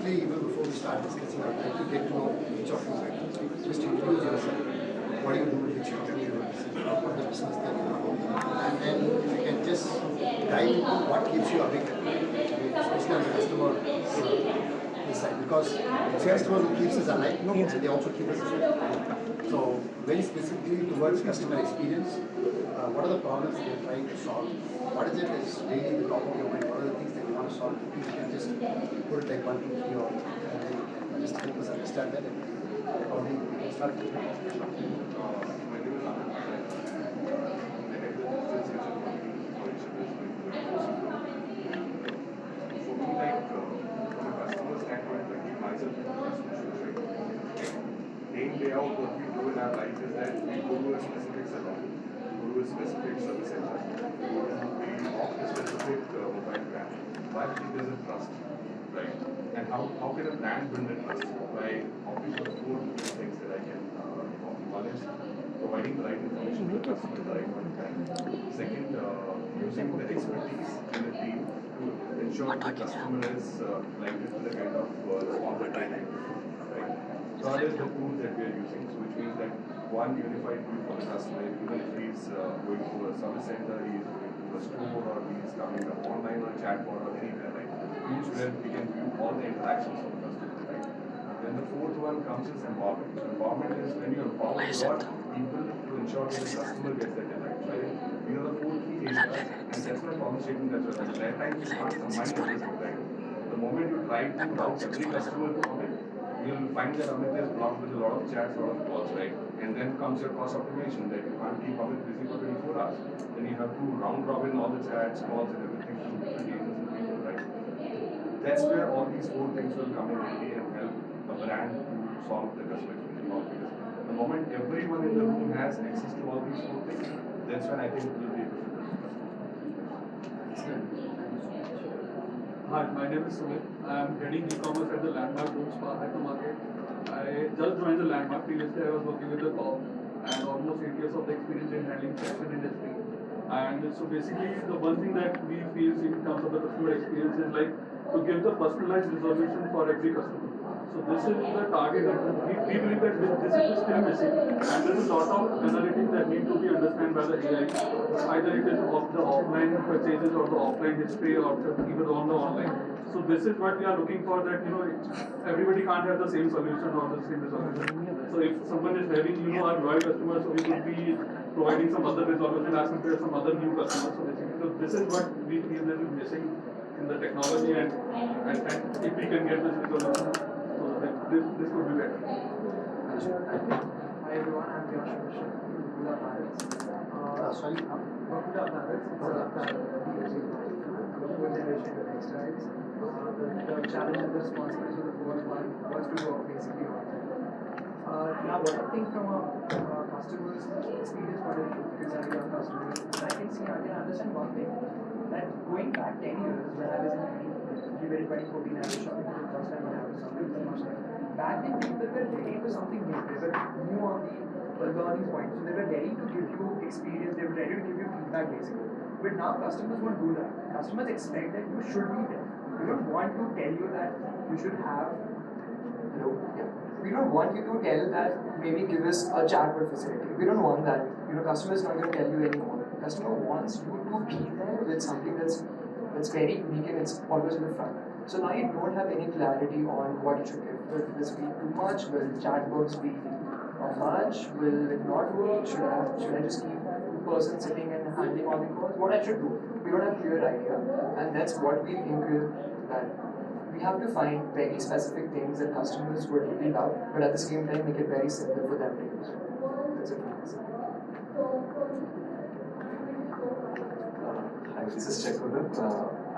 quickly, even before we start discussing, I'd like to get to know each of you. Just introduce yourself. What do you do? Which company you run? What the business that you run? And then if you can just dive into what keeps you awake at night, especially on the customer side, because it's customer who keeps us alive, and they also keep us awake. So very specifically towards customer experience, what are the problems that you're trying to solve? What is it that's daily in the top of your mind? What are the things that you want to solve? If you can just put it like 1, 2, 3, or and then you can just help us understand that, and probably we can start with it. Main layout what we do in our life is that we go to a specific salon, we go to a specific service center, we opt a specific mobile brand. Why? Because there's a trust, right? And how can a brand build a trust? By opting for 4 things that I can one is providing the right information to the customer at the right point in time. Second, using the expertise in the team to ensure the customer is likely to the kind of response that they like. Right? Third is the tools that we are using, so which means that one unified view for the customer, even if he's going to a service center, he's going to a store, or he's coming up online or a chatbot or anywhere, right? Tools where we can view all the interactions of the customer, right? Then the fourth one comes as empowerment. So empowerment is when you empower your people to ensure that the customer gets that delight. So I think these are the 4 key areas, and that's not a problem statement as well. At that time, you can't combine everything, right? The moment you try to route every customer to Amit, you'll find that Amit is blocked with a lot of chats, a lot of calls, right? And then comes your cost optimization, that you can't keep Amit busy for 24 hours. Then you have to round robin all the chats, calls, and everything to different agents and people, right? That's where all these 4 things will come in handy and help a brand to solve the customer experience problem. Because the moment everyone in the room has access to all these 4 things, that's when I think it will be a different Hi, my name is Sumit. I am heading e-commerce at the Landmark Group Spa at the market. I just joined the Landmark. Previously, I was working with the co-op and almost 8 years of experience in handling fashion industry. And so basically, the one thing that we feel in terms of the customer experience is like to give the personalized resolution for every customer. So this is the target. We believe that this is still missing, and there is a lot of analytics that need to be understood by the AI. Either it is of the offline purchases or the offline history, or even on the online. So this is what we are looking for. That everybody can't have the same solution or the same resolution. So if someone is having our loyal customers, so we could be providing some other resolution as compared to some other new customers. So basically, so this is what we feel that is missing in the technology, and if we can get this resolution, so this could be better. Hi everyone, I'm Josh Bishop from Bakula Barrels. Sorry? Bakula Barrels, it's a fourth generation textiles. The challenge and the responsibility of the fourth one was to work basically on that. Now what I think from a customer's experience point of view, because I'm a young customer, I can understand one thing, that going back 10 years when I was in 2014, I was shopping for the first time when I was something very much like back then people were ready for something new. They were new on the learning point. So they were ready to give you experience, they were ready to give you feedback basically. But now customers won't do that. Customers expect that you should be there. We don't want to tell you that you should have we don't want you to tell that maybe give us a chatbot facility. We don't want that. Customer is not going to tell you anymore. Customer wants you to be there with something that's very unique and it's always in the front. So now you don't have any clarity on what you should give. Will this be too much? Will chatbots be much? Will it not work? Should I just keep 2 persons sitting and handling all the calls? What I should do? We don't have a clear idea, and that's what we think is that we have to find very specific things that customers would really love, but at the same time make it very simple for them to use. That's it from my side. Hi, this is Checkwood.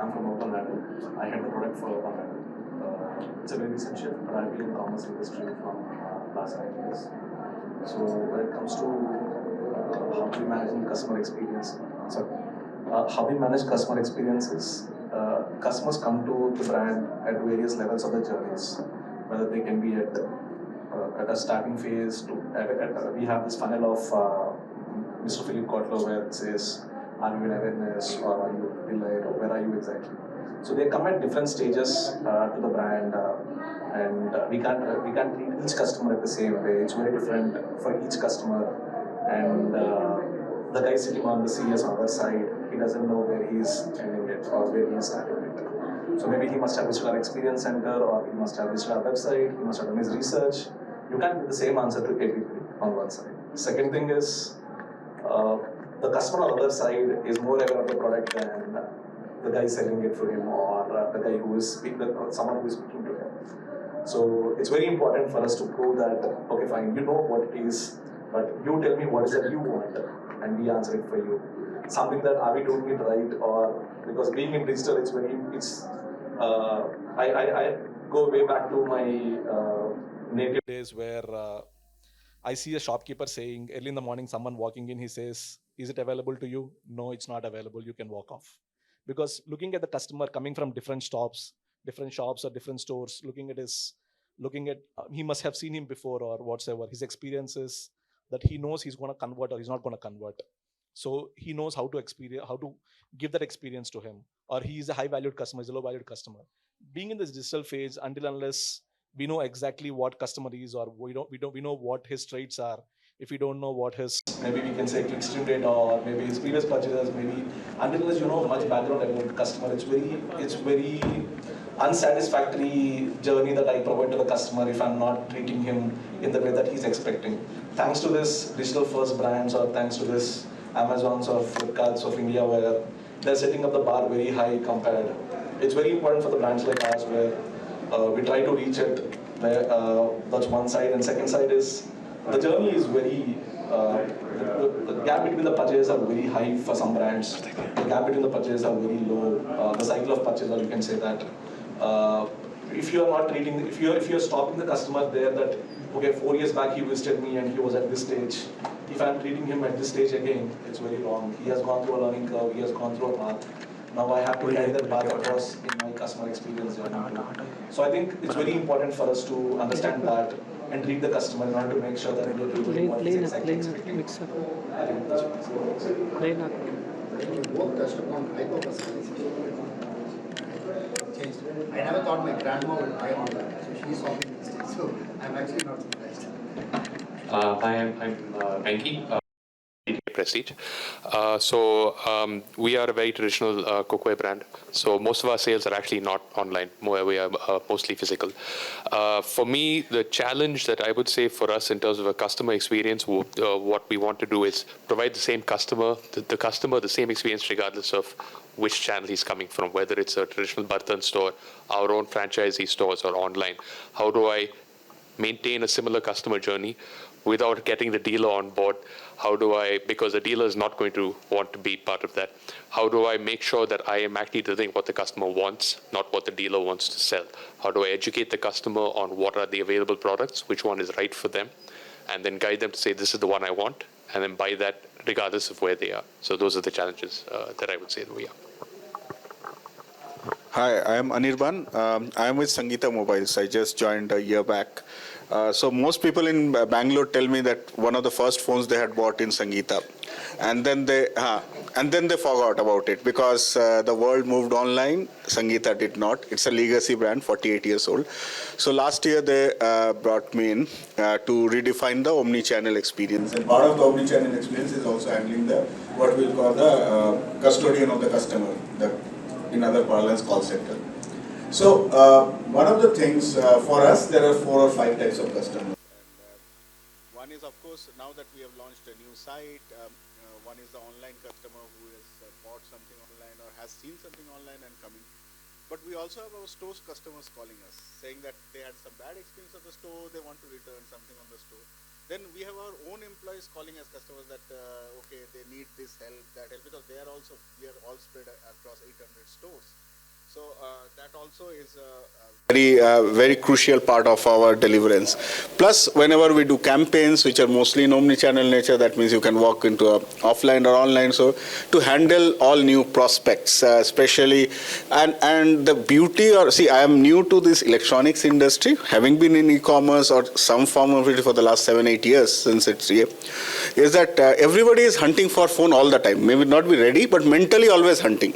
I'm from Open Ladder. I head the product for Open Ladder. It's a very recent shift, but I've been in the commerce industry from last 9 years. So when it comes to how we manage customer experience, how we manage customer experiences, customers come to the brand at various levels of the journeys, whether they can be at a starting phase. We have this funnel of Mr. Philip Kotler where it says, are you in awareness or are you delight or where are you exactly? So they come at different stages to the brand, and we can't treat each customer at the same way. It's very different for each customer, and the guy sitting on the CS on the side, he doesn't know where he's ending it or where he's starting it. So maybe he must have visited our experience center, or he must have visited our website, he must have done his research. You can't give the same answer to everybody on one side. Second thing is, the customer on the other side is more aware of the product than the guy selling it for him, or the guy who is someone who is speaking to him. So it's very important for us to prove that, okay, fine, you know what it is, but you tell me what is it you want, and we answer it for you. Something that are we doing it right, or because being in digital, I go way back to my native days where I see a shopkeeper saying early in the morning, someone walking in, he says, "Is it available to you?" "No, it's not available. You can walk off." Because looking at the customer coming from different shops or different stores, he must have seen him before or whatsoever. His experiences that he knows he's going to convert or he's not going to convert. So he knows how to give that experience to him, or he is a high valued customer, he's a low valued customer. Being in this digital phase, unless we know exactly what customer is, or we know what his traits are, if we don't know what his, maybe we can say click-through rate, or maybe his previous purchases, maybe unless you know much background about the customer, it's very unsatisfactory journey that I provide to the customer if I'm not treating him in the way that he's expecting. Thanks to this digital first brands, or thanks to this Amazons or Flipkarts of India, where they're setting up the bar very high compared. It's very important for the brands like ours where we try to reach it. That's one side, and second side is the journey is very. The gap between the purchases are very high for some brands. The gap between the purchases are very low. The cycle of purchase, or you can say that. If you are not treating, if you're stopping the customer there, that okay, 4 years back he visited me and he was at this stage. If I'm treating him at this stage again, it's very wrong. He has gone through a learning curve. He has gone through a path. Now I have to carry that path across in my customer experience journey too. So I think it's very important for us to understand that and treat the customer in order to make sure that we are doing what he's exactly expecting. I think that's what You both touched upon hyper-personalization. Changed. I never thought my grandma would buy online, so she's shopping these days. So I'm actually not surprised. Hi, I'm Venki. Prestige. We are a very traditional cookware brand. So most of our sales are actually not online. We are mostly physical. For me, the challenge that I would say for us in terms of a customer experience, what we want to do is provide the same customer, the same experience regardless of which channel he's coming from, whether it's a traditional Bartan store, our own franchisee stores, or online. How do I maintain a similar customer journey without getting the dealer on board? How do I, because the dealer is not going to want to be part of that, how do I make sure that I am actually doing what the customer wants, not what the dealer wants to sell? How do I educate the customer on what are the available products, which one is right for them, and then guide them to say, this is the one I want, and then buy that regardless of where they are. So those are the challenges that I would say that we are. Hi, I am Anirban. I am with Sangeeta Mobiles. I just joined a year back. So most people in Bangalore tell me that one of the first phones they had bought in Sangeeta, and then they forgot about it because the world moved online. Sangeeta did not. It's a legacy brand, 48 years old. So last year they brought me in to redefine the omni-channel experience. And part of the omni-channel experience is also handling what we'll call the custodian of the customer, in other parlance, call center. So one of the things for us, there are 4 or 5 types of customers. And, one is, of course, now that we have launched a new site, one is the online customer who has bought something online or has seen something online and coming. But we also have our stores customers calling us, saying that they had some bad experience of the store, they want to return something on the store. Then we have our own employees calling us customers that, okay, they need this help, that help, because we are all spread across 800 stores. So that also is a very crucial part of our deliverance. Plus, whenever we do campaigns, which are mostly in omni-channel nature, that means you can walk into a offline or online. So to handle all new prospects, especially, and the beauty, I am new to this electronics industry, having been in e-commerce or some form of it for the last 7-8 years since it's here, is that everybody is hunting for phone all the time. Maybe not be ready, but mentally always hunting.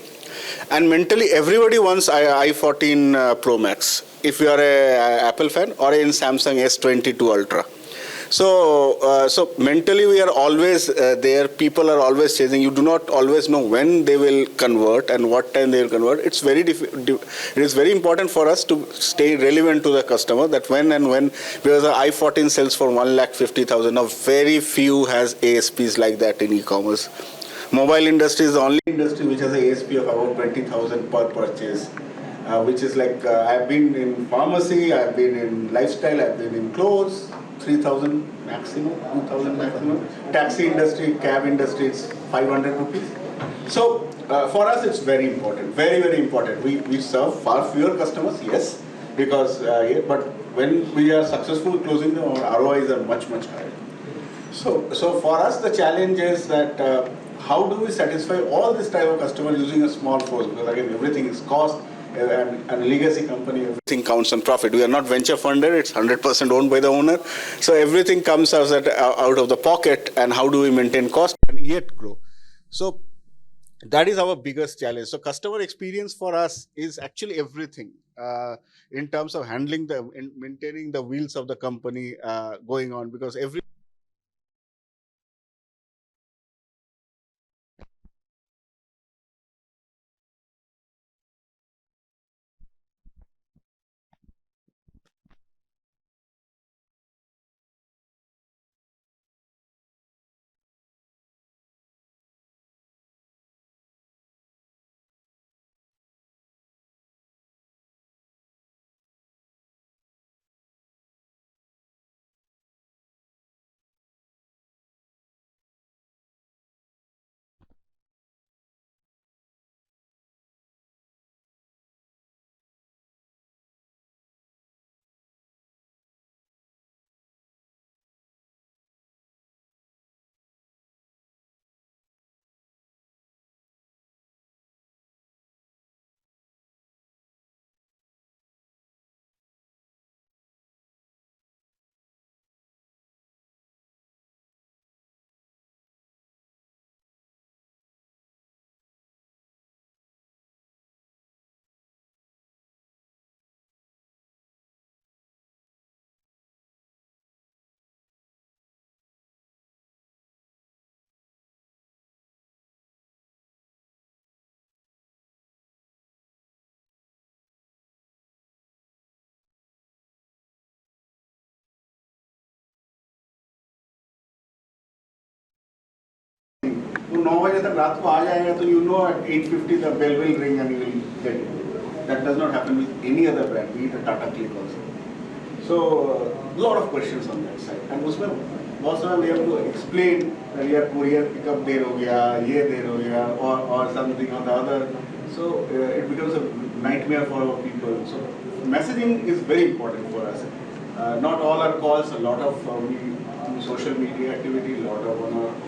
and mentally everybody wants i14 Pro Max. If you are a Apple fan, or in Samsung S22 Ultra. So mentally we are always there. People are always chasing. You do not always know when they will convert and what time they will convert. It's very it is very important for us to stay relevant to the customer. That when, because the i14 sells for 1,50,000. Now very few has ASPs like that in e-commerce. Mobile industry is the only industry which has an ASP of about 20,000 per purchase. Which is like I've been in pharmacy, I've been in lifestyle, I've been in clothes. 3,000 maximum, 2,000 maximum. Taxi industry, cab industry, it's 500 rupees. So for us, it's very important, very, very important. We serve far fewer customers, yes, because but when we are successful closing them, our ROIs are much, much higher. So for us, the challenge is that how do we satisfy all this type of customer using a small force? Because again, everything is cost. And a legacy company, everything counts on profit. We are not venture funded, it's 100% owned by the owner. So everything comes out of the pocket, and how do we maintain cost and yet grow? So that is our biggest challenge. So customer experience for us is actually everything in terms of handling maintaining the wheels of the company going on, because every वो 9 बजे तक रात को आ जाएगा तो you know at 8:50 the bell will ring and you will get it. That does not happen with any other brand, be it a Tata Click also. So lot of questions on that side. And उसमें बहुत सारा we have to explain that यार courier pickup देर हो गया, ये देर हो गया, or something or the other. So it becomes a nightmare for our people. So messaging is very important for us. Not all our calls, a lot of social media activity, a lot of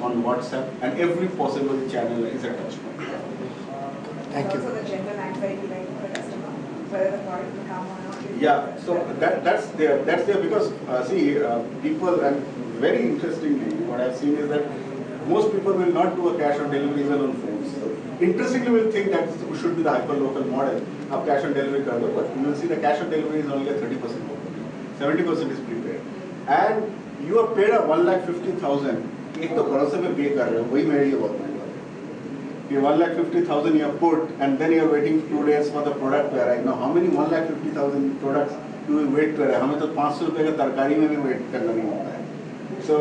on WhatsApp, and every possible channel is a touch point. Thank you. Also the general anxiety like for the customer, whether the product will come or not. Yeah, so that's there because people, and very interestingly, what I've seen is that most people will not do a cash on delivery even on phones. So interestingly, will think that should be the hyper-local model of cash on delivery kar do, but you will see the cash on delivery is only a 30%, 70% is prepaid, and you are paid a 1,50,000. एक तो भरोसे पे पे कर रहे हो, वही मेरे लिए बहुत महंगा है. You 1,50,000 you have put, and then you are waiting 2 days for the product to arrive. Now, how many 1,50,000 products do we wait to arrive? हमें तो 500 रुपए का तरकारी में भी wait करना नहीं होता है. So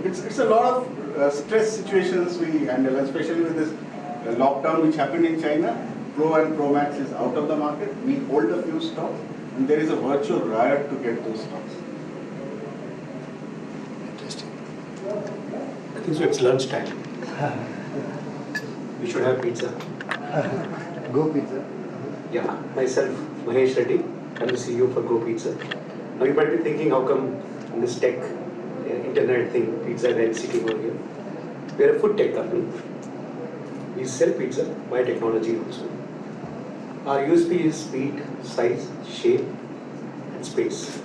it's a lot of stress situations we handle, especially with this lockdown which happened in China. Pro and Pro Max is out of the market. We hold a few stocks, and there is a virtual riot to get those stocks. I think so. It's lunchtime. We should have pizza. Go Pizza. Yeah, myself, Mahesh Reddy. I'm the CEO for Go Pizza. Now you might be thinking, how come in this tech, internet thing, Pizza Hut sitting over here? We are a food tech company. We sell pizza by technology also. Our USP is speed, size, shape, and space.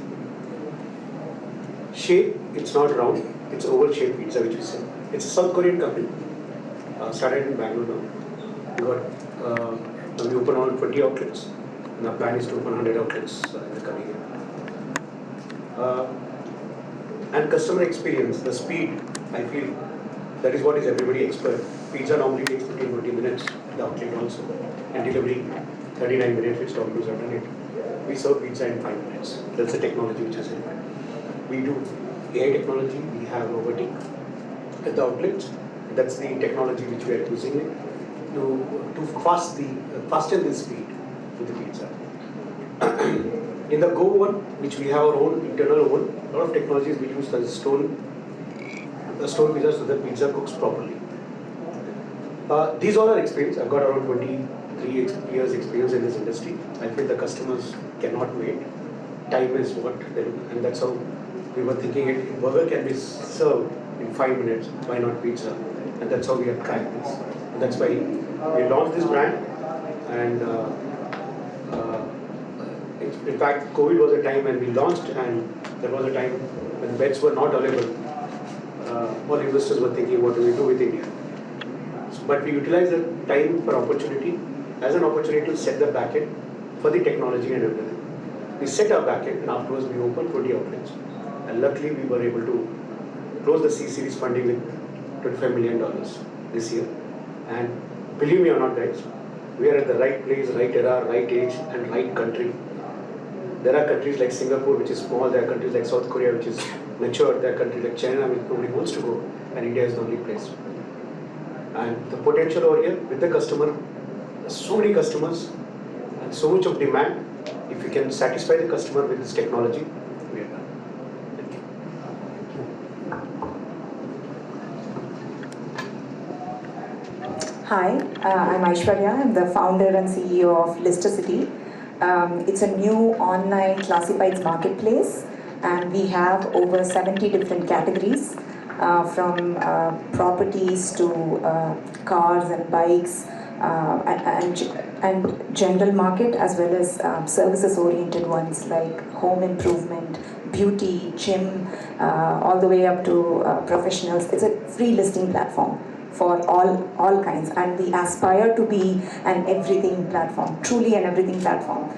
Shape, it's not round. It's oval-shaped pizza which we sell. It's a South Korean company. Started in Bangalore now. We got Now we open around 20 outlets, and our plan is to open 100 outlets in the coming year. And customer experience, the speed, I feel that is what is everybody expert. Pizza normally takes 15-20 minutes, the outlet also, and delivery 39 minutes, which Domino's have done it. We serve pizza in 5 minutes. That's the technology which is in. We do AI technology, we have robotic at the outlets. That's the technology which we are using to fasten the speed to the pizza. In the Go oven, which we have our own internal oven, a lot of technologies we use as stone pizza so that pizza cooks properly. These all are experience. I've got around 23 years experience in this industry. I feel the customers cannot wait. Time is what, and that's how we were thinking it. Burger can be served in 5 minutes, why not pizza? And that's how we have cracked this. And that's why we launched this brand. And in fact, COVID was a time when we launched, and there was a time when beds were not available. All investors were thinking, what do we do with India? But we utilized the time for opportunity as an opportunity to set the backend for the technology and everything. We set our backend, and afterwards we opened 20 outlets. And luckily we were able to close the C-Series funding with $25 million this year. And believe me or not, guys, we are at the right place, right era, right age, and right country. There are countries like Singapore, which is small. There are countries like South Korea, which is matured. There are countries like China, which nobody wants to go, and India is the only place. And the potential over here with the customer, so many customers, and so much of demand. If we can satisfy the customer with this technology, we are done. Thank you. Hi, I'm Aishwarya. I'm the founder and CEO of Listercity. It's a new online classifieds marketplace, and we have over 70 different categories, from properties to cars and bikes, and general market, as well as services-oriented ones like home improvement, beauty, gym, all the way up to professionals. It's a free listing platform for all kinds, and we aspire to be an everything platform, truly an everything platform.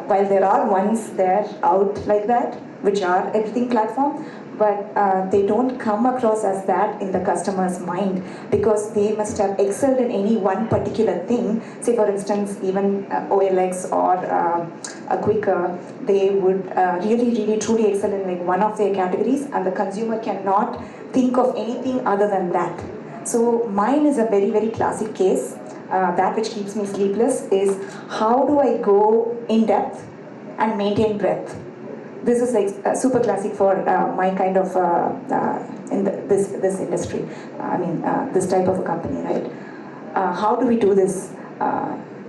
While there are ones there out like that, which are everything platform, but they don't come across as that in the customer's mind, because they must have excelled in any one particular thing. Say for instance, even OLX or a Quicker, they would really truly excel in like one of their categories, and the consumer cannot think of anything other than that. So mine is a very classic case. That which keeps me sleepless is, how do I go in depth and maintain breadth? This is like super classic for my kind of in this industry. This type of a company, right? How do we do this?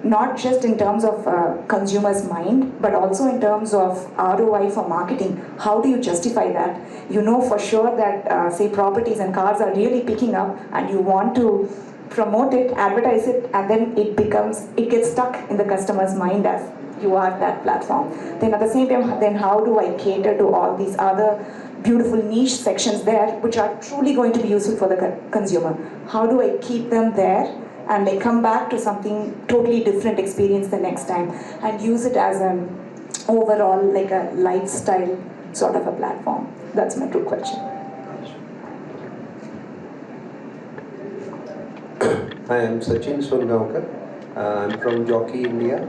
Not just in terms of consumer's mind, but also in terms of ROI for marketing. How do you justify that? You know for sure that say properties and cars are really picking up, and you want to promote it, advertise it, and then it gets stuck in the customer's mind as you are that platform. Then at the same time, then how do I cater to all these other beautiful niche sections there, which are truly going to be useful for the consumer? How do I keep them there, and they come back to something totally different experience the next time, and use it as an overall like a lifestyle sort of a platform? That's my true question. Hi, I'm Sachin Solgaonkar. I'm from Jockey, India.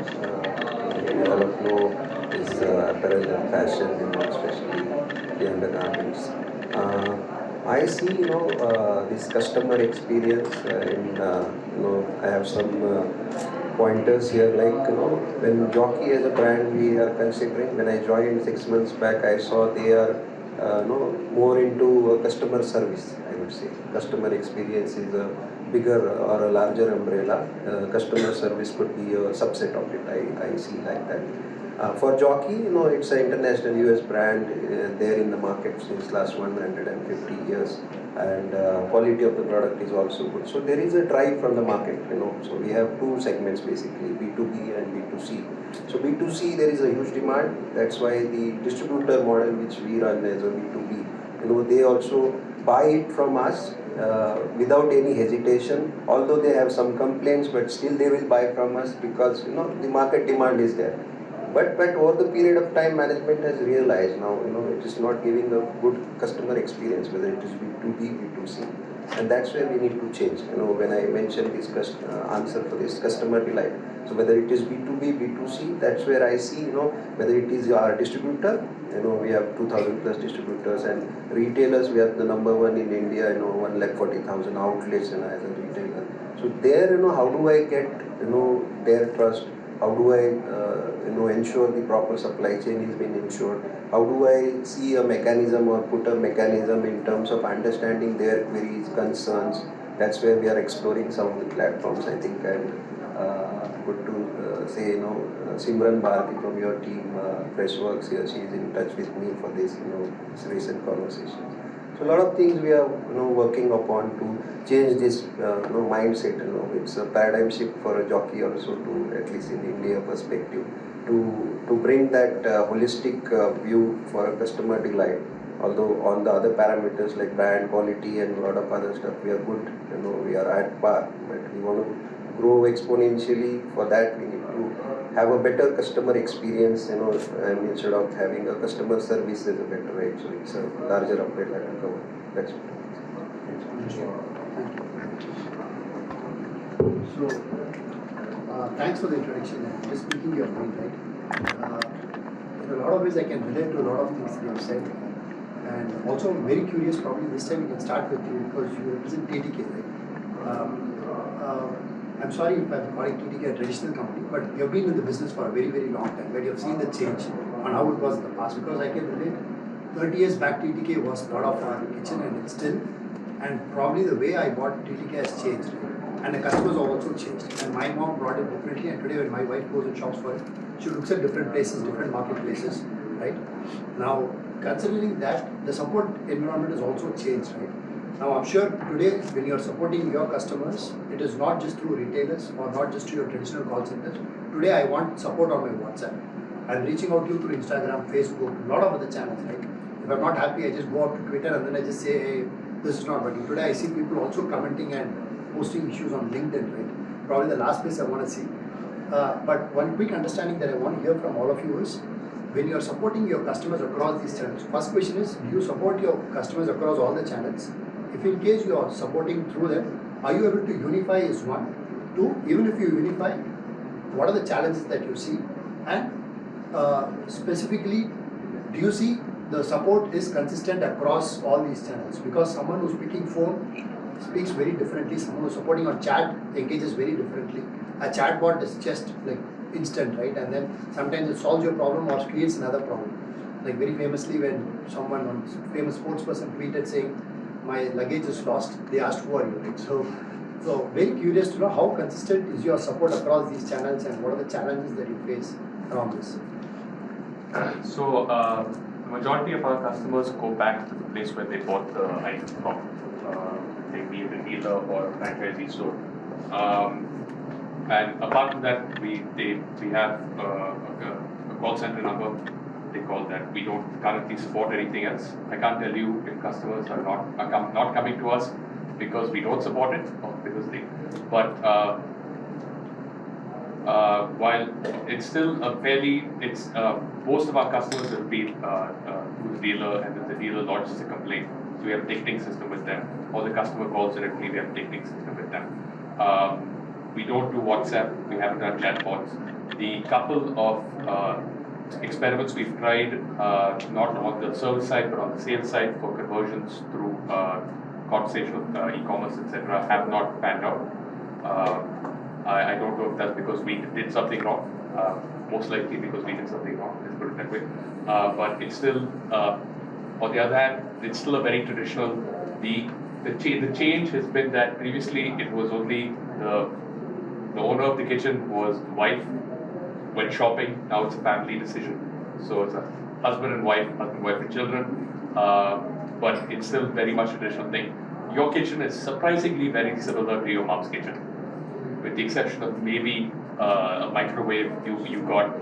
You all know is apparel and fashion, especially the undergarments. I see, this customer experience I have some pointers here, like, when Jockey as a brand we are considering. When I joined 6 months back, I saw they are more into customer service, I would say. Customer experience is a bigger or a larger umbrella. Customer service could be a subset of it, I see like that. For Jockey, it's an international US brand there in the market since last 150 years, and quality of the product is also good. So there is a drive from the market, So we have two segments basically, B2B and B2C. So B2C, there is a huge demand. That's why the distributor model which we run as a B2B, they also buy it from us without any hesitation. Although they have some complaints, but still they will buy from us because the market demand is there. But over the period of time, management has realized now it is not giving a good customer experience, whether it is B2B, B2C, and that's where we need to change. When I mentioned this answer for this customer delight, so whether it is B2B, B2C, that's where I see whether it is our distributor. We have 2,000 plus distributors, and retailers. We are the number one in India. 1,40,000 outlets as a retailer. So there, how do I get their trust? How do I ensure the proper supply chain is being ensured? How do I see a mechanism or put a mechanism in terms of understanding their queries, concerns? That's where we are exploring some of the platforms, I think, and good to say, Simran Bharati from your team, Freshworks here, she is in touch with me for this, recent conversation. So a lot of things we are, working upon to change this, mindset. It's a paradigm shift for a jockey also, to at least in India perspective, to bring that holistic view for a customer delight. Although on the other parameters like brand quality and a lot of other stuff, we are good. We are at par, but we want to grow exponentially. For that, we need to have a better customer experience, and instead of having a customer service as a better rate. So it's a larger umbrella to cover. That's it. So, thanks for the introduction and just speaking your mind, right? In a lot of ways, I can relate to a lot of things you have said. And also, I'm very curious, probably this time we can start with you because you represent TTK, right? I'm sorry if I'm calling TTK a traditional company, but you have been in the business for a very, very long time, but you have seen the change on how it was in the past. Because I can relate, 30 years back, TTK was part of our kitchen and it's still, and probably the way I bought TTK has changed, right? And the customers have also changed. And my mom brought it differently, and today when my wife goes and shops for it, she looks at different places, different marketplaces, right? Now, considering that, the support environment has also changed, right? Now, I'm sure today, when you're supporting your customers, it is not just through retailers or not just through your traditional call centers. Today, I want support on my WhatsApp. I'm reaching out to you through Instagram, Facebook, a lot of other channels, right? If I'm not happy, I just go up to Twitter and then I just say, hey, this is not working. Today, I see people also commenting and posting issues on LinkedIn, right? Probably the last place I want to see. But one quick understanding that I want to hear from all of you is, when you are supporting your customers across these channels, first question is, do you support your customers across all the channels? If in case you are supporting through them, are you able to unify is one? Two, even if you unify, what are the challenges that you see? And specifically, do you see the support is consistent across all these channels? Because someone who's picking phone speaks very differently, someone who's supporting on chat engages very differently. A chatbot is just like instant, right? And then sometimes it solves your problem or creates another problem. Like very famously, when someone, a famous sports person, tweeted saying, my luggage is lost, they asked, who are you, right? So very curious to know how consistent is your support across these channels and what are the challenges that you face around this? So, the majority of our customers go back to the place where they bought the item from. They be it a dealer or a franchisee store. And apart from that, we have a call center number. They call that. We don't currently support anything else. I can't tell you if customers are not coming to us because we don't support it or because they. But while it's still most of our customers will be to the dealer, and then the dealer lodges a complaint. So we have a ticketing system with them. Or the customer calls directly, we have a ticketing system with them. We don't do WhatsApp. We haven't done chatbots. The couple of experiments we've tried, not on the service side but on the sales side for conversions through conversational e-commerce, etc., have not panned out. I don't know if that's because we did something wrong. Most likely because we did something wrong. Let's put it that way. But it's still, on the other hand, it's still a very traditional. The change has been that previously it was only the owner of the kitchen was the wife. When shopping, now it's a family decision. So it's a husband, wife, and children. But it's still very much a traditional thing. Your kitchen is surprisingly very similar to your mom's kitchen, with the exception of maybe a microwave. You got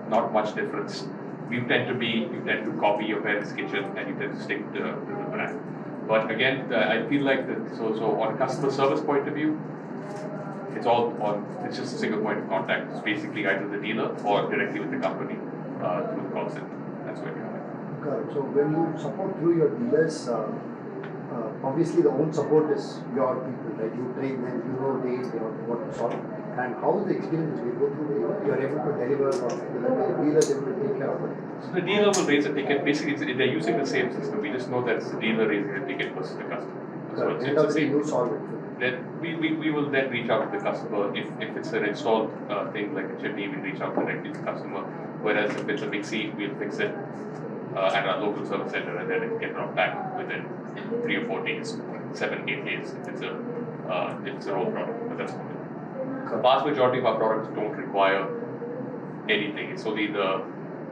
not much difference. You tend to copy your parents' kitchen, and you tend to stick to the brand. But again, I feel like that. So on a customer service point of view, it's just a single point of contact. It's basically either the dealer or directly with the company through the call center. That's where we are. Got it. So when you support through your dealers, obviously the own support is your people, right? You train them, you know what to solve. And how is the experience when you go through the dealer? You are able to deliver, or the dealer is able to take care of it. So the dealer will raise a ticket. Basically, they're using the same system. We just know that it's the dealer raising the ticket versus the customer. So it's the same. You solve it. Then we will then reach out to the customer. If it's an installed thing like a chimney, we reach out directly to the customer. Whereas if it's a mixie, we'll fix it at our local service center and then it get brought back within 3 or 4 days, 7, 8 days if it's a raw product. But that's about it. The vast majority of our products don't require anything. It's only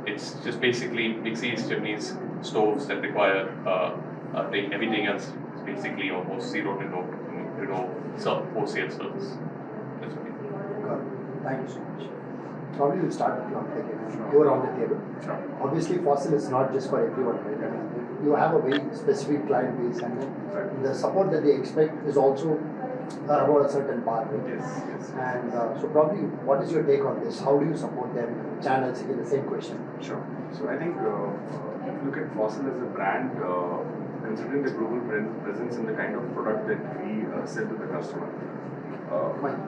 it's just basically mixies, chimneys, stoves that require everything else is basically almost zero to no post-sale service. That's what we do. Thank you so much. Probably we'll start with you on the table. You are on the table. Sure. Obviously, fossil is not just for everyone, right? I mean, you have a very specific client base, and the support that they expect is also about a certain part, right? Yes. And so, probably, what is your take on this? How do you support them? Channels, again, the same question. Sure. So I think if you look at Fossil as a brand, considering the global presence and the kind of product that we sell to the customer. Fine.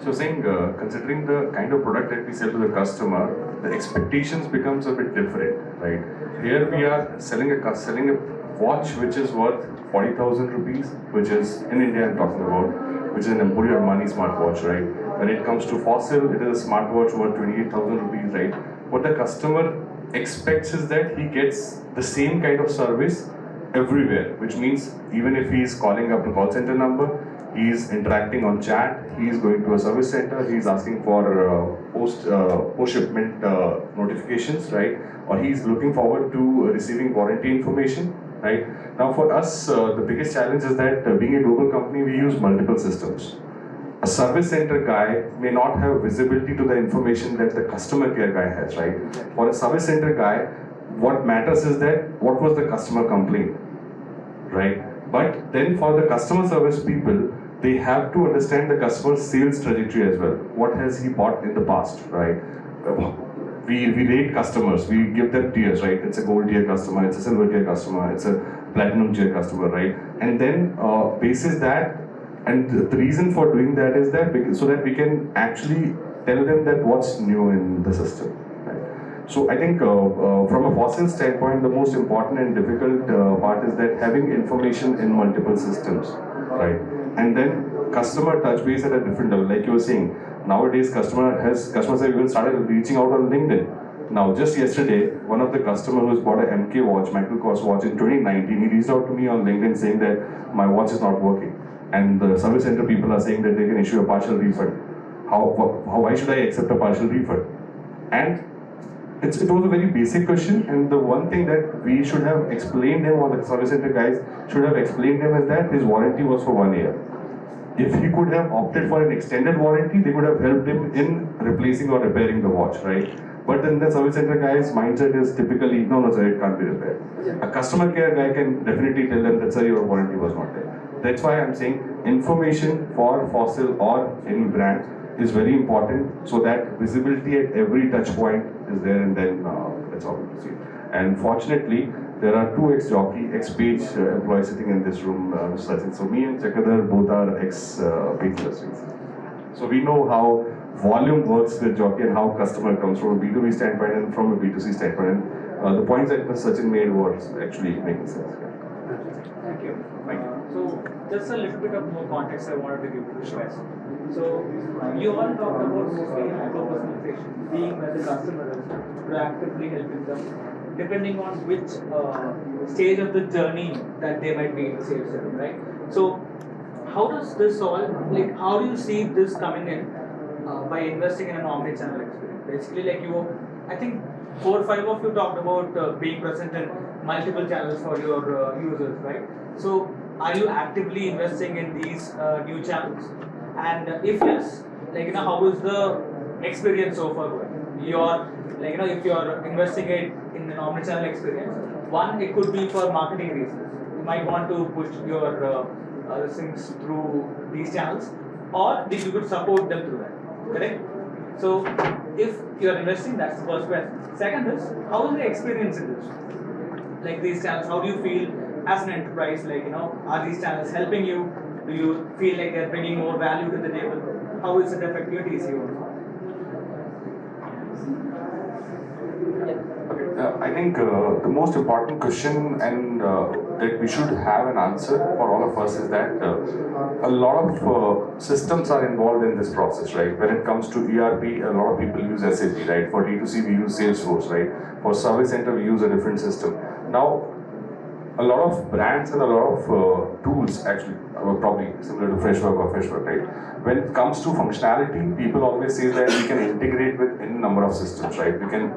So saying, considering the kind of product that we sell to the customer, the expectations becomes a bit different, right? Here we are selling a watch which is worth 40,000 rupees, which is in India I'm talking about, which is an Emporio Armani smartwatch, right? When it comes to Fossil, it is a smartwatch worth 28,000 rupees, right? What the customer expects is that he gets the same kind of service everywhere, which means even if he is calling up a call center number, he is interacting on chat, he is going to a service center, he is asking for post-shipment notifications, right? Or he is looking forward to receiving warranty information, right? Now for us, the biggest challenge is that being a global company, we use multiple systems. A service center guy may not have visibility to the information that the customer care guy has, right? For a service center guy, what matters is that what was the customer complaint, right? But then for the customer service people, they have to understand the customer's sales trajectory as well. What has he bought in the past, right? We rate customers, we give them tiers, right? It's a gold tier customer, it's a silver tier customer, it's a platinum tier customer, right? And then basis that, and the reason for doing that is that so that we can actually tell them that what's new in the system, right? So I think from a Fossil standpoint, the most important and difficult part is that having information in multiple systems, right? And then customer touch base at a different level, like you were saying. Nowadays, customers have even started reaching out on LinkedIn. Now, just yesterday, one of the customers who's bought a MK watch, Michael Kors watch in 2019, he reached out to me on LinkedIn saying that my watch is not working. And the service center people are saying that they can issue a partial refund. Why should I accept a partial refund? And it was a very basic question, and the one thing that we should have explained him, or the service center guys should have explained him, is that his warranty was for 1 year. If he could have opted for an extended warranty, they could have helped him in replacing or repairing the watch, right? But then the service center guy's mindset is typically, no, sir, it can't be repaired. A customer care guy can definitely tell them that, sir, your warranty was not there. That's why I'm saying information for Fossil or any brand is very important, so that visibility at every touch point is there, and then that's all we see. And fortunately, there are 2 ex-jockey, ex-page employees sitting in this room, Mr. Sachin. So me and Chakadhar both are ex-page industries. So we know how volume works with jockey and how customer comes from a B2B standpoint and from a B2C standpoint. And the points that Mr. Sachin made was actually making sense. Thank you. So just a little bit of more context I wanted to give to this question. So you all talked about mostly hyper-personalization, being where the customer is, proactively helping them, depending on which stage of the journey that they might be in the sales journey, right? So how does this solve, like how do you see this coming in by investing in an omni-channel experience? Basically, like I think 4 or 5 of you talked about being present in multiple channels for your users, right? So are you actively investing in these new channels? And if yes, like how is the experience so far going? you're if you're investing it in an omnichannel experience, one, it could be for marketing reasons. You might want to push your things through these channels, or you could support them through that. Correct? So if you're investing, that's the first question. Second is, how is the experience in this? Like these channels, how do you feel as an enterprise? Are these channels helping you? Do you feel like they're bringing more value to the table? How is it affect your TCO? I think the most important question and that we should have an answer for all of us is that a lot of systems are involved in this process, right? When it comes to ERP, a lot of people use SAP, right? For D2C, we use Salesforce, right? For Service Center, we use a different system. Now, a lot of brands and a lot of tools actually probably similar to Freshworks, right? When it comes to functionality, people always say that we can integrate with any number of systems, right? We can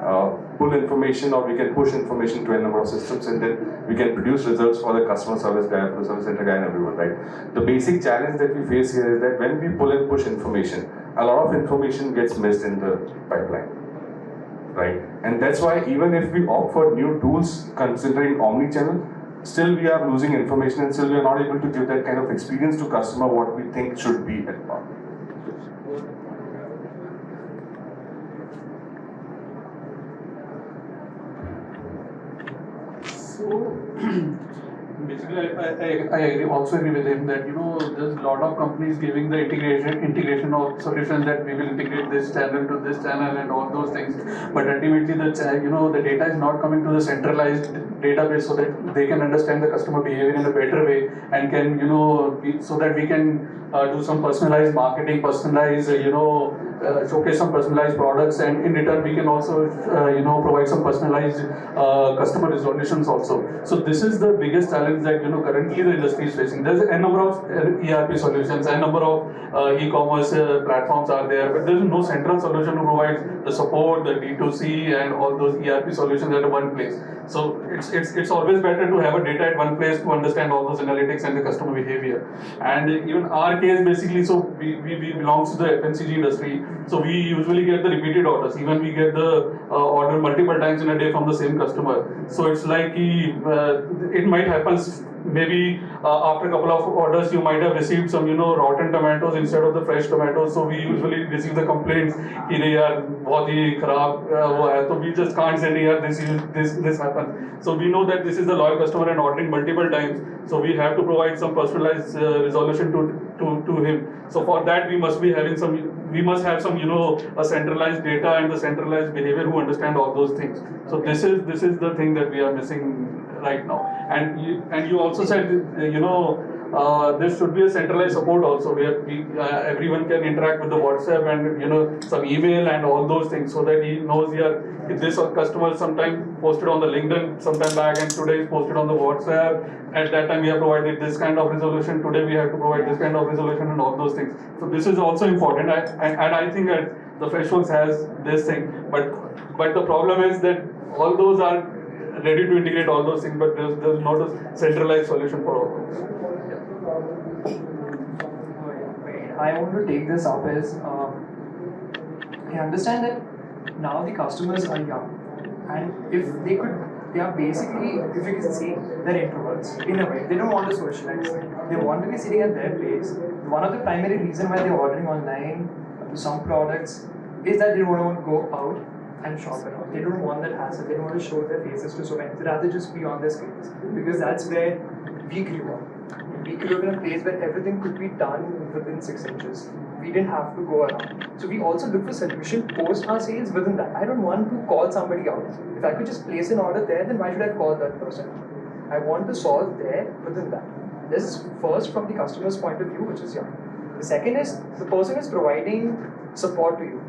pull information or we can push information to a number of systems, and then we can produce results for the customer service guy, for the service center guy, and everyone, right? The basic challenge that we face here is that when we pull and push information, a lot of information gets missed in the pipeline, right? And that's why even if we opt for new tools considering omni-channel, still we are losing information and still we are not able to give that kind of experience to customer what we think should be at part. So basically, I also agree with him that there's a lot of companies giving the integration of solutions that we will integrate this channel to this channel and all those things. But ultimately, the data is not coming to the centralized database so that they can understand the customer behavior in a better way and can so that we can do some personalized marketing, showcase some personalized products, and in return we can also provide some personalized customer resolutions also. So this is the biggest challenge that currently the industry is facing. There's a number of ERP solutions, a number of e-commerce platforms are there, but there's no central solution to provide the support, the D2C and all those ERP solutions at one place. So it's always better to have a data at one place to understand all those analytics and the customer behavior. And even our case basically, so we belong to the FMCG industry, so we usually get the repeated orders. Even we get the order multiple times in a day from the same customer. So it's like it might happen maybe after a couple of orders you might have received some rotten tomatoes instead of the fresh tomatoes. So we usually receive the complaints कि नहीं यार बहुत ही खराब हुआ है, so we just can't say नहीं यार this happened. So we know that this is the loyal customer and ordering multiple times, so we have to provide some personalized resolution to him. So for that we must have some a centralized data and the centralized behavior who understand all those things. So this is the thing that we are missing right now. And you also said there should be a centralized support also, where everyone can interact with the WhatsApp and some email and all those things, so that he knows if this customer sometime posted on the LinkedIn sometime back and today is posted on the WhatsApp. At that time we have provided this kind of resolution, today we have to provide this kind of resolution and all those things. So this is also important, and I think that the Freshworks has this thing, but the problem is that all those are ready to integrate all those things, but there's not a centralized solution for all those. I want to take this up is I understand that now the customers are young, and if they are basically, if you can say, they're introverts in a way. They don't want to socialize. They want to be sitting at their place. One of the primary reasons why they're ordering online some products is that they don't want to go out and shop around. They don't want that hassle. They don't want to show their faces to so many. They'd rather just be on their screens, because that's where we grew up. We grew up in a place where everything could be done within 6 inches. We didn't have to go around. So we also look for solution post our sales within that. I don't want to call somebody out. If I could just place an order there, then why should I call that person? I want to solve there within that. This is first from the customer's point of view, which is young. The second is the person is providing support to you.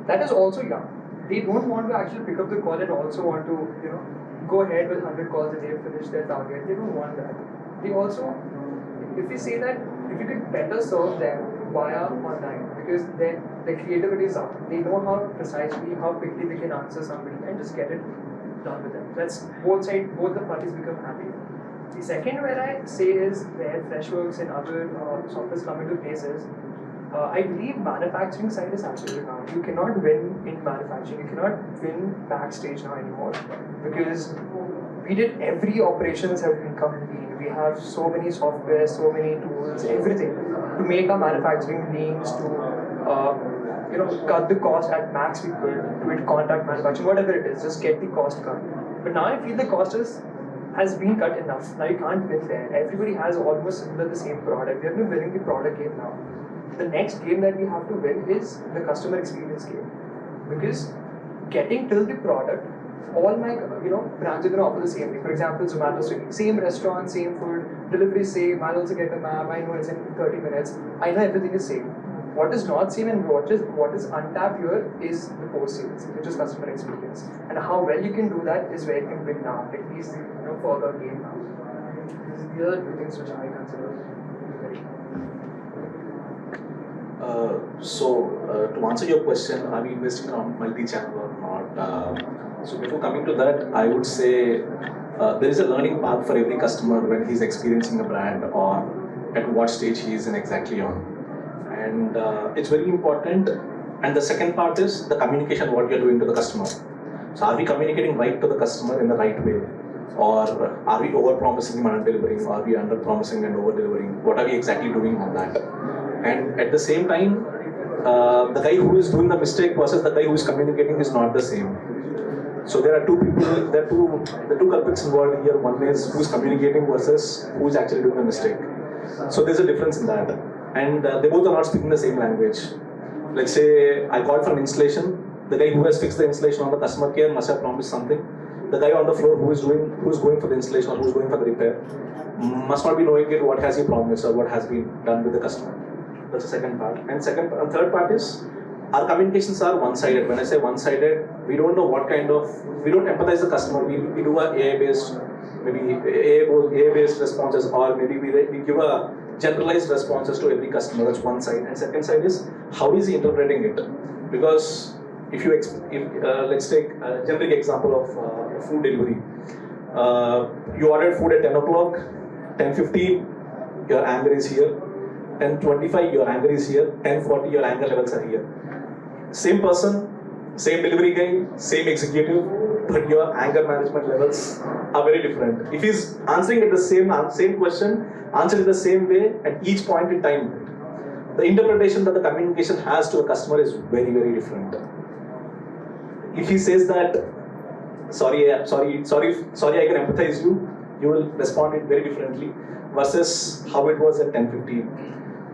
That is also young. They don't want to actually pick up the call and also want to, go ahead with 100 calls a day, finish their target. They don't want that. They also, if we say that, if you could better serve them via online, because their creativity is up. They know how precisely, how quickly they can answer somebody and just get it done with them. That's both the parties become happy. The second where I say is where Freshworks and other softwares come into place is, I believe manufacturing side is absolutely wrong. You cannot win in manufacturing. You cannot win backstage now anymore because we did every operations have been complete. We have so many software, so many tools, everything to make our manufacturing leans, to cut the cost at max we could, do it contract manufacturing, whatever it is, just get the cost cut. But now I feel the cost has been cut enough. Now you can't win there. Everybody has almost similar the same product. We have been winning the product game now. The next game that we have to win is the customer experience game. Because getting till the product, all my brands are going to offer the same thing. For example, Zomato, Swiggy, same restaurant, same food, delivery same. I'll also get a map. I know it's in 30 minutes. I know everything is same. What is not same and what is untapped here is the post sales, which is customer experience, and how well you can do that is where you can win now. At least for the game now. These are the two things which I consider very. To answer your question, are we investing on multi-channel or not? So before coming to that, I would say there is a learning path for every customer when he's experiencing a brand or at what stage he is in exactly on. And it's very important. And the second part is the communication, what you're doing to the customer. So are we communicating right to the customer in the right way? Or are we over-promising and under-delivering? Are we under-promising and over-delivering? What are we exactly doing on that? And at the same time, the guy who is doing the mistake versus the guy who is communicating is not the same. So there are two people, the two culprits involved here. One is who is communicating versus who is actually doing the mistake. So there's a difference in that. And they both are not speaking the same language. Let's say I called for an installation. The guy who has fixed the installation on the customer care must have promised something. The guy on the floor who is going for the installation or who is going for the repair must not be knowing what has he promised or what has been done with the customer. That's the second part. And third part is our communications are one-sided. When I say one-sided, we don't know what kind of, we don't empathize the customer. We do a AI-based, maybe AI-based responses, or maybe we give a generalized responses to every customer. That's one side. And second side is how is he interpreting it? Because if let's take a generic example of food delivery. You ordered food at 10 o'clock, 10:15, your anger is here. 10:25, your anger is here. 10:40, your anger levels are here. Same person, same delivery guy, same executive, but your anger management levels are very different. If he's answering it the same question, answer it the same way at each point in time, the interpretation that the communication has to a customer is very, very different. If he says that, sorry, I can empathize you, you will respond it very differently versus how it was at 10:15.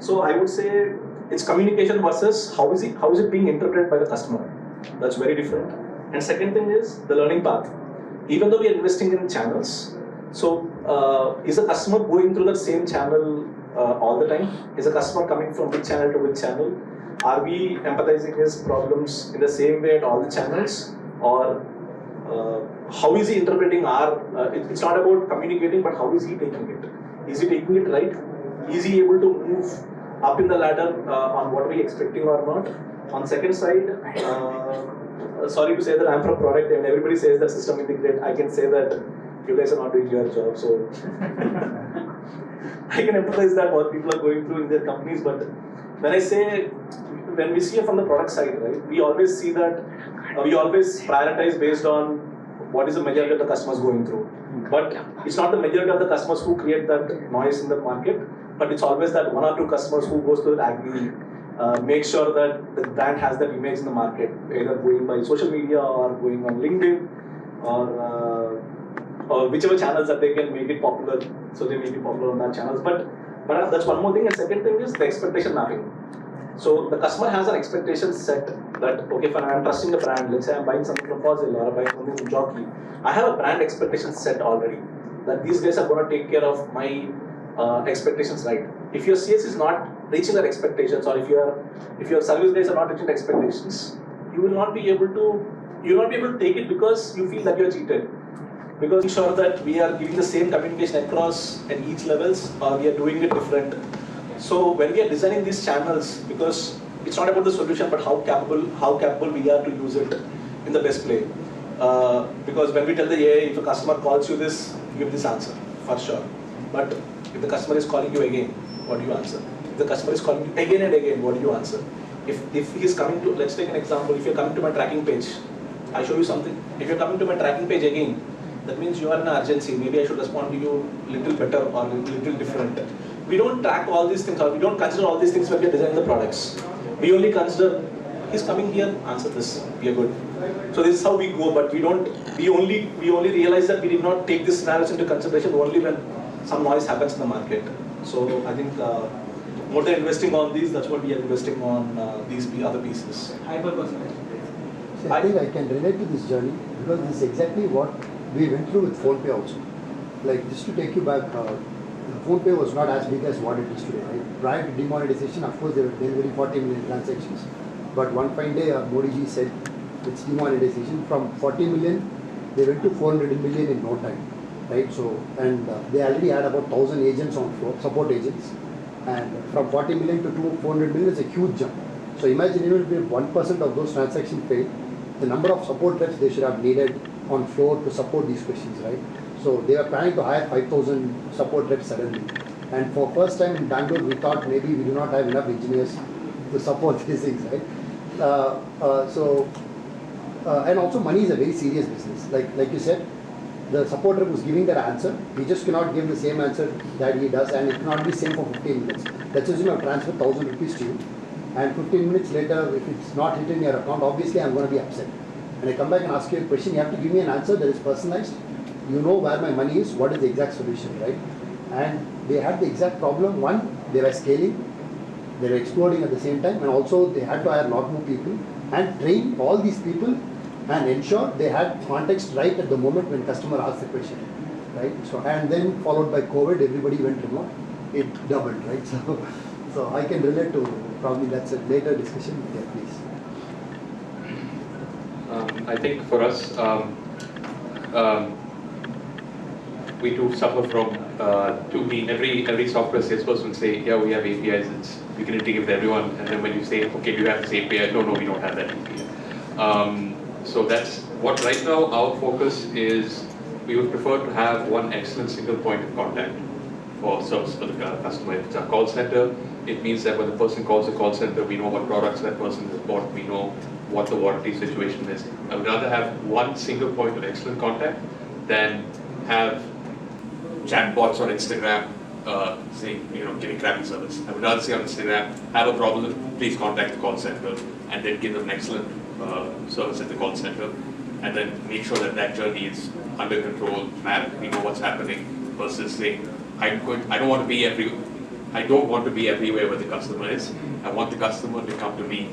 So I would say it's communication versus how is it being interpreted by the customer. That's very different. And second thing is the learning path. Even though we are investing in channels, so is the customer going through that same channel all the time? Is the customer coming from which channel to which channel? Are we empathizing his problems in the same way at all the channels? Or how is he interpreting our, it's not about communicating, but how is he taking it? Is he taking it right? Is he able to move up in the ladder on what we're expecting or not? On second side, sorry to say that I'm from product and everybody says that system integrate. I can say that you guys are not doing your job, so I can empathize that what people are going through in their companies. But when we see it from the product side, right, we always see that we always prioritize based on what is the majority of the customers going through. But it's not the majority of the customers who create that noise in the market, but it's always that one or two customers who goes to the agri, make sure that the brand has that image in the market, either going by social media or going on LinkedIn or whichever channels that they can make it popular, so they make it popular on that channels. But that's one more thing. And second thing is the expectation mapping. So the customer has an expectation set that, okay, if I'm trusting the brand, let's say I'm buying something from Fossil or I'm buying something from Jockey, I have a brand expectation set already, that these guys are going to take care of my expectations right. If your CS is not reaching their expectations, or if your service guys are not reaching the expectations, you will not be able to take it because you feel that you're cheated. Because ensure that we are giving the same communication across at each levels, or we are doing it different. So when we are designing these channels, because it's not about the solution, but how capable we are to use it in the best way. Because when we tell the AI, if a customer calls you this, give this answer for sure. But if the customer is calling you again, what do you answer? If the customer is calling you again and again, what do you answer? If he is coming to, let's take an example, if you're coming to my tracking page, I show you something. If you're coming to my tracking page again, that means you are in an urgency. Maybe I should respond to you little better or little different. We don't track all these things, or we don't consider all these things when we are designing the products. We only consider, he's coming here, answer this, we are good. So this is how we go, but we only realize that we did not take this scenarios into consideration only when some noise happens in the market. So I think more than investing on these, that's what we are investing on these other pieces. Hyper-personalization. So I think I can relate to this journey because this is exactly what we went through with PhonePe also. Like, just to take you back, PhonePe was not as big as what it is today, right? Prior to demonetization, of course, they were delivering 40 million transactions. But one fine day, Modi ji said it's demonetization. From 40 million, they went to 400 million in no time, right? So, and they already had about 1,000 agents on floor, support agents. And from 40 million to 400 million is a huge jump. So imagine even if 1% of those transactions fail, the number of support reps they should have needed on floor to support these questions, right? So they are planning to hire 5,000 support reps suddenly. And for first time in Bangalore, we thought maybe we do not have enough engineers to support these things, right? And also money is a very serious business. Like you said, the support rep was giving that answer. He just cannot give the same answer that he does, and it cannot be same for 15 minutes. Let's assume I've transferred 1,000 rupees to you, and 15 minutes later, if it's not hit in your account, obviously I'm going to be upset. And I come back and ask you a question, you have to give me an answer that is personalized. You know where my money is, what is the exact solution, right? And they had the exact problem. One, they were scaling, they were exploding at the same time, and also they had to hire a lot more people and train all these people and ensure they had context right at the moment when customer asked the question, right? So, and then followed by COVID, everybody went remote. It doubled, right? So I can relate to, probably that's a later discussion. Yeah, please. I think for us, we do suffer from every software salesperson will say, yeah, we have APIs, we can integrate with everyone, and then when you say, okay, do you have this API? No, we don't have that API. So that's what right now our focus is. We would prefer to have one excellent single point of contact for service for the customer. If it's a call center, it means that when the person calls the call center, we know what products that person has bought, we know what the warranty situation is. I would rather have one single point of excellent contact than have chatbots on Instagram saying, giving crappy service. I would rather say on Instagram, have a problem, please contact the call center, and then give them an excellent service at the call center, and then make sure that that journey is under control, mapped, we know what's happening, versus saying, I don't want to be everywhere where the customer is. I want the customer to come to me,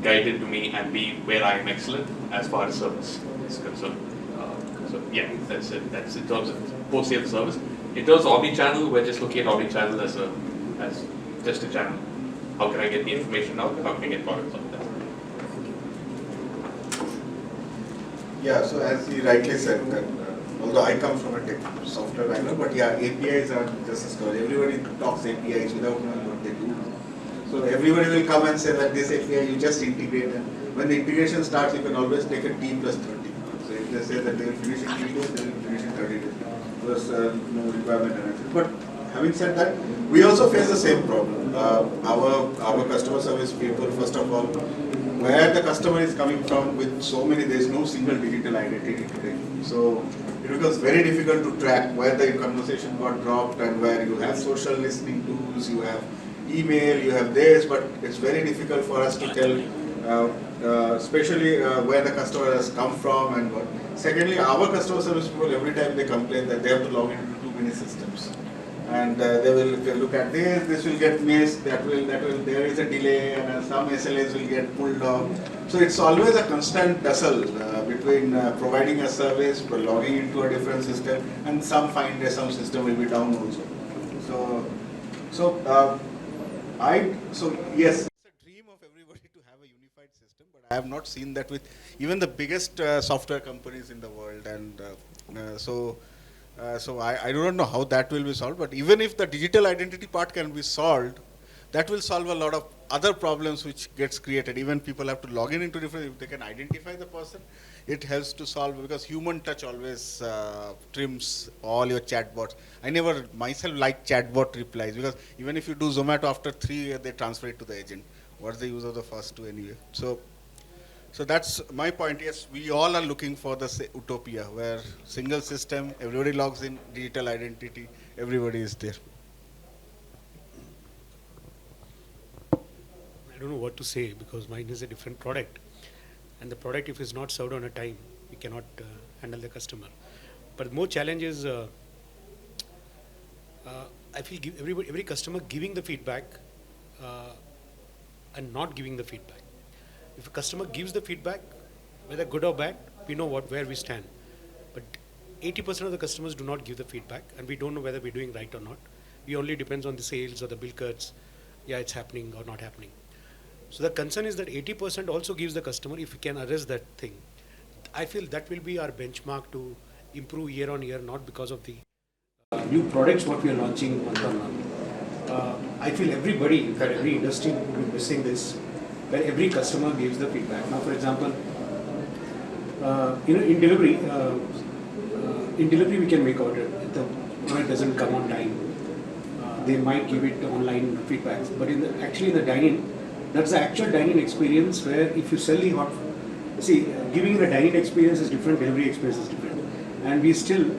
guided to me, and be where I am excellent as far as service is concerned. So yeah, that's it. That's in terms of post-sales service. In terms of omni-channel, we're just looking at omni-channel as just a channel. How can I get the information out? How can I get products out there? Yeah, so as he rightly said, that although I come from a tech software background, but yeah, APIs are just a story. Everybody talks APIs without knowing what they do. So everybody will come and say that this API you just integrate, and when the integration starts, you can always take a T plus 30. So if they say that they will finish in 3 days, they will finish in 30 days. Plus no requirement analysis. But having said that, we also face the same problem. Our customer service people, first of all, where the customer is coming from with so many, there is no single digital identity today. So it becomes very difficult to track where the conversation got dropped and where you have social listening tools, you have email, you have this, but it's very difficult for us to tell, especially where the customer has come from and what. Secondly, our customer service people, every time they complain that they have to log into too many systems. And they will look at this will get missed, there is a delay, and some SLAs will get pulled off. So it's always a constant tussle between providing a service, but logging into a different system, and some system will be down also. So yes, it's a dream of everybody to have a unified system, but I have not seen that with even the biggest software companies in the world, and so I do not know how that will be solved, but even if the digital identity part can be solved, that will solve a lot of other problems which gets created. Even people have to log in into different, if they can identify the person, it helps to solve, because human touch always trims all your chatbots. I never myself like chatbot replies, because even if you do Zomato, after 3 years they transfer it to the agent. What's the use of the first two anyway? So that's my point. Yes, we all are looking for the utopia where single system, everybody logs in, digital identity, everybody is there. I don't know what to say because mine is a different product, and the product, if it's not served on a time, we cannot handle the customer. But more challenge is I feel every customer giving the feedback and not giving the feedback. If a customer gives the feedback, whether good or bad, we know where we stand. But 80% of the customers do not give the feedback, and we don't know whether we're doing right or not. We only depends on the sales or the bill cuts. Yeah, it's happening or not happening. So the concern is that 80% also gives the customer if we can address that thing. I feel that will be our benchmark to improve year on year, not because of the new products what we are launching month on month. I feel everybody, in fact every industry will be missing this, where every customer gives the feedback. Now, for example, in delivery we can make order. If the product doesn't come on time, they might give it online feedbacks. But actually in the dining, that's the actual dining experience where if you sell the hot, giving a dining experience is different, delivery experience is different. And we still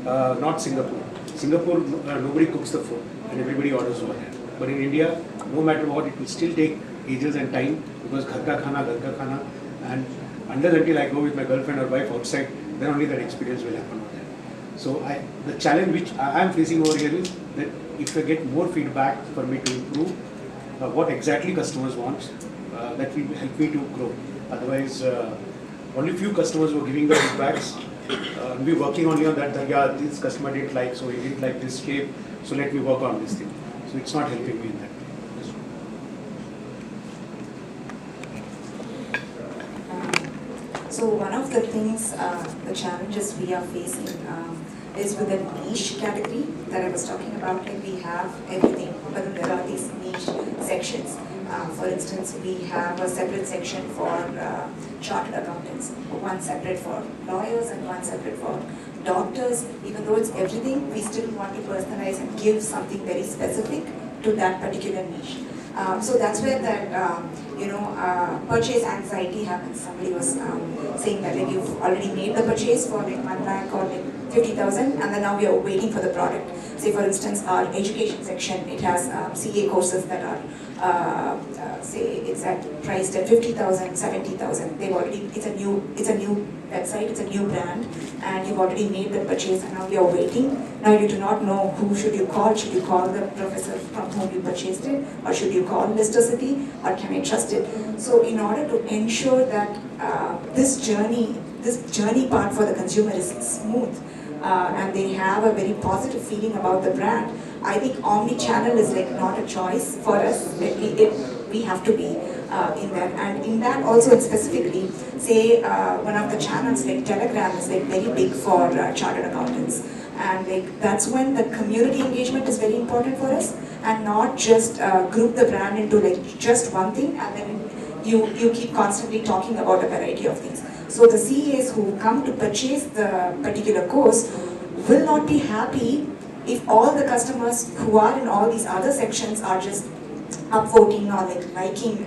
not Singapore. Singapore, nobody cooks the food and everybody orders over there. But in India, no matter what, it will still take ages and time because ghar ka khana, and until I go with my girlfriend or wife outside, then only that experience will happen over there. So the challenge which I am facing over here is that if I get more feedback for me to improve what exactly customers want, that will help me to grow. Otherwise, only few customers were giving the feedbacks. We're working only on that, yeah, this customer didn't like, so he didn't like this shape, so let me work on this thing. So it's not helping me in that. So one of the things, the challenges we are facing is with the niche category that I was talking about. Like we have everything, but then there are these niche sections. For instance, we have a separate section for chartered accountants, one separate for lawyers and one separate for doctors. Even though it's everything, we still want to personalize and give something very specific to that particular niche. So that's where that purchase anxiety happens. Somebody was saying that like you've already made the purchase for like 1 lakh or like 50,000, and then now we are waiting for the product. Say for instance, our education section, it has CA courses that are say it's priced at 50,000, 70,000. They've already it's a new website, it's a new brand, and you've already made the purchase, and now you're waiting. Now you do not know who should you call. Should you call the professor from whom you purchased it, or should you call Listercity, or can I trust it? So in order to ensure that this journey part for the consumer is smooth, and they have a very positive feeling about the brand, I think omni-channel is like not a choice for us. We have to be in that, and in that also specifically, say one of the channels like Telegram is like very big for chartered accountants, and like that's when the community engagement is very important for us, and not just group the brand into like just one thing, and then you keep constantly talking about a variety of things. So the CAs who come to purchase the particular course will not be happy if all the customers who are in all these other sections are just upvoting or like liking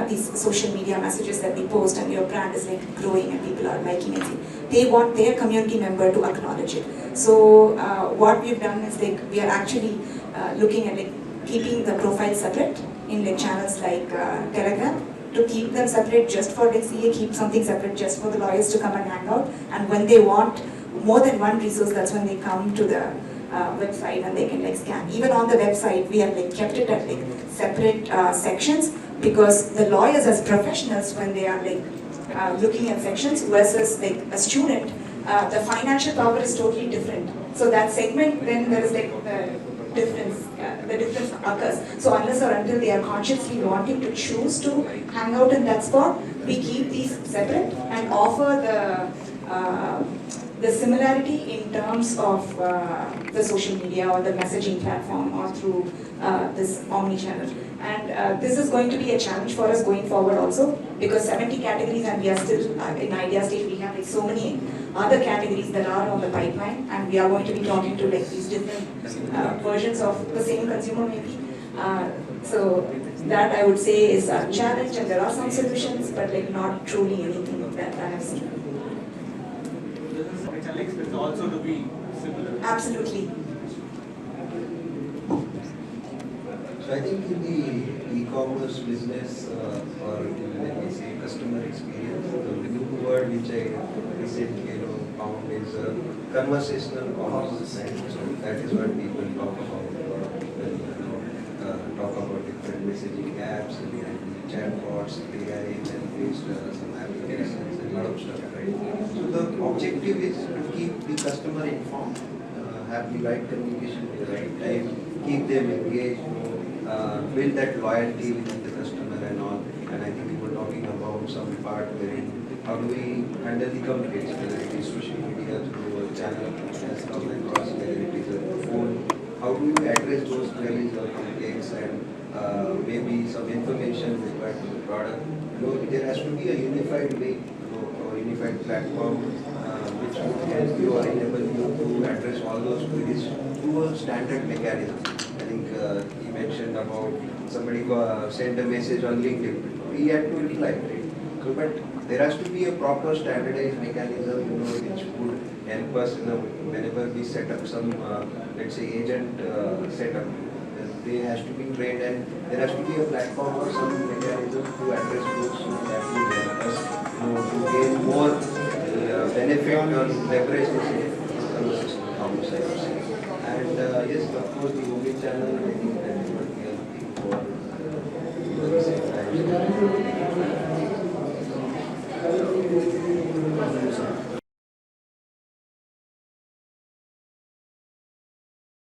these social media messages that we post, and your brand is like growing and people are liking it. They want their community member to acknowledge it. So what we've done is like we are actually looking at like keeping the profile separate in like channels like Telegram, to keep them separate just for like CA, keep something separate just for the lawyers to come and hang out, and when they want more than one resource, that's when they come to the website and they can like scan. Even on the website, we have like kept it at like separate sections, because the lawyers as professionals, when they are like looking at sections versus like a student, the financial power is totally different. So that segment, then there is like the difference occurs. So unless or until they are consciously wanting to choose to hang out in that spot, we keep these separate and offer the similarity in terms of the social media or the messaging platform or through this omni-channel. And this is going to be a challenge for us going forward also, because 70 categories, and we are still in idea stage. We have like so many other categories that are on the pipeline, and we are going to be talking to like these different versions of the same consumer maybe. So that I would say is a challenge, and there are some solutions, but like not truly anything that I have seen. Omnichannel experience also to be similar. Absolutely. So I think in the e-commerce business or when we say customer experience, the new word which I recently found is conversational commerce. Right? So that is what people talk about. Talk about different messaging apps and chatbots, AI, and based some applications and a lot of stuff. Right? So the objective is to keep the customer informed, have the right communication at the right time, keep them engaged. Build that loyalty with the customer and all. And I think we were talking about some part wherein how do we handle the complaints, whether it is social media through a channel has come across, whether it is a phone. How do you address those queries or complaints and maybe some information required to the product? There has to be a unified way or unified platform which would help you or enable you to address all those queries through a standard mechanism. I think he mentioned about somebody sent a message on LinkedIn. We had to reply, right? So, but there has to be a proper standardized mechanism, which would help us whenever we set up some, let's say, agent setup. They has to be trained, and there has to be a platform or some mechanism to address those that would help us, to gain more benefit on leverage this conversation commerce, I would say. And yes, of course, the omnichannel, I think that is what we are looking for in the recent times.